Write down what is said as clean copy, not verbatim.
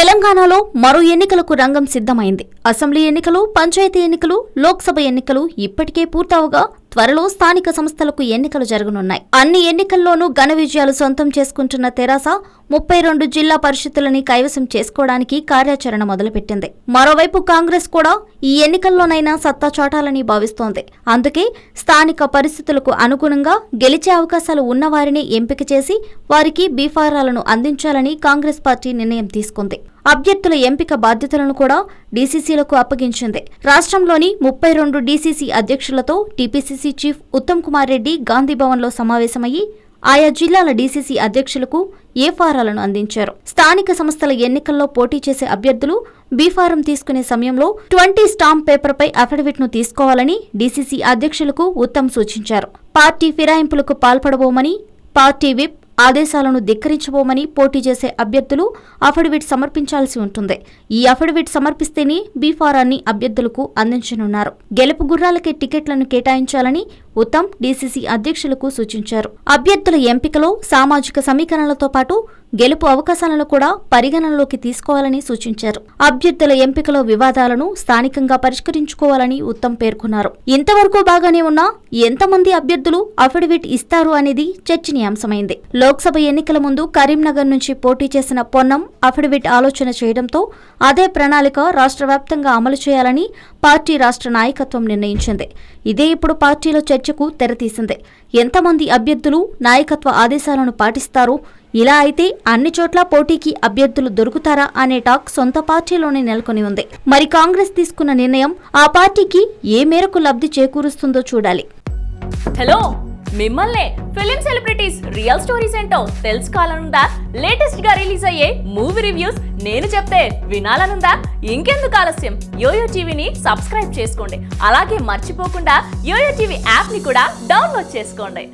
తెలంగాణలో మరో ఎన్నికలకు రంగం సిద్ధమైంది. అసెంబ్లీ ఎన్నికలు, పంచాయతీ ఎన్నికలు, లోక్సభ ఎన్నికలు ఇప్పటికే పూర్తవగా త్వరలో స్థానిక సంస్థలకు ఎన్నికలు జరగనున్నాయి. అన్ని ఎన్నికల్లోనూ ఘన విజయాలు సొంతం చేసుకుంటున్న తెరాస 32 జిల్లా పరిషత్తులని కైవసం చేసుకోవడానికి కార్యాచరణ మొదలుపెట్టింది. మరోవైపు కాంగ్రెస్ కూడా ఈ ఎన్నికల్లోనైనా సత్తా చాటాలని భావిస్తోంది. అందుకే స్థానిక పరిస్థితులకు అనుగుణంగా గెలిచే అవకాశాలు ఉన్నవారిని ఎంపిక చేసి వారికి బీఫారాలను అందించాలని కాంగ్రెస్ పార్టీ నిర్ణయం తీసుకుంది. అభ్యర్థుల ఎంపిక బాధ్యతలను కూడా డీసీసీలకు అప్పగించింది. రాష్ట్రంలోని 32 డీసీసీ అధ్యక్షులతో టీపీసీసీ చీఫ్ ఉత్తమ్ కుమార్ రెడ్డి గాంధీభవన్లో సమావేశమయ్యి ఆయా జిల్లాల డీసీసీ అధ్యక్షులకు ఏ ఫారాలను అందించారు. స్థానిక సంస్థల ఎన్నికల్లో పోటీ చేసే అభ్యర్థులు బీఫారం తీసుకునే సమయంలో 20 స్టాంప్ పేపర్పై అఫిడవిట్ను తీసుకోవాలని డీసీసీ అధ్యక్షులకు ఉత్తమ్ సూచించారు. పార్టీ ఫిరాయింపులకు పాల్పడబోమని, పార్టీ విప్ ఆదేశాలను ధిక్కరించబోమని పోటీ చేసే అభ్యర్థులు అఫిడవిట్ సమర్పించాల్సి ఉంటుంది. ఈ అఫిడవిట్ సమర్పిస్తేనే బీఫారాన్ని అభ్యర్థులకు అందించనున్నారు. గెలుపు గుర్రాలకే టికెట్లను కేటాయించాలని ఉత్తమ్ డీసీసీ అధ్యక్షులకు సూచించారు. అభ్యర్థుల ఎంపికలో సామాజిక సమీకరణలతో పాటు గెలుపు అవకాశాలను కూడా పరిగణనలోకి తీసుకోవాలని సూచించారు. అభ్యర్థుల ఎంపికలో వివాదాలను స్థానికంగా పరిష్కరించుకోవాలని ఉత్తమ్ పేర్కొన్నారు. ఇంతవరకు బాగానే ఉన్నా ఎంతమంది అభ్యర్థులు అఫిడవిట్ ఇస్తారు అనేది చర్చనీయాంశమైంది. లోక్సభ ఎన్నికల ముందు కరీంనగర్ నుంచి పోటీ చేసిన పొన్నం అఫిడవిట్ ఆలోచన చేయడంతో అదే ప్రణాళిక రాష్ట్ర వ్యాప్తంగా అమలు చేయాలని పార్టీ రాష్ట్ర నాయకత్వం నిర్ణయించింది. ఇదే ఇప్పుడు పార్టీలో చర్చకు తెరతీసింది. ఎంతమంది అభ్యర్థులు నాయకత్వ ఆదేశాలను పాటిస్తారు, ఇలా అయితే అన్ని చోట్ల పోటీకి అభ్యర్థులు దొరుకుతారా అనే టాక్ సొంత పార్టీలోనే నెలకొని ఉంది. మరి కాంగ్రెస్ తీసుకున్న నిర్ణయం ఆ పార్టీకి ఏ మేరకు లబ్ధి చేకూరుస్తుందో చూడాలి. హలో, మిమ్మల్నే ఫిలిం సెలబ్రిటీస్ రియల్ స్టోరీస్ ఏంటో తెలుసుకోవాలనుందా? లేటెస్ట్ గా రిలీజ్ అయ్యే మూవీ రివ్యూస్ నేను చెప్తే వినాలనుందా? ఇంకెందుకు ఆలస్యం, యోయో టీవీని సబ్స్క్రైబ్ చేసుకోండి. అలాగే మర్చిపోకుండా యోయో టీవీ యాప్ ని కూడా డౌన్లోడ్ చేసుకోండి.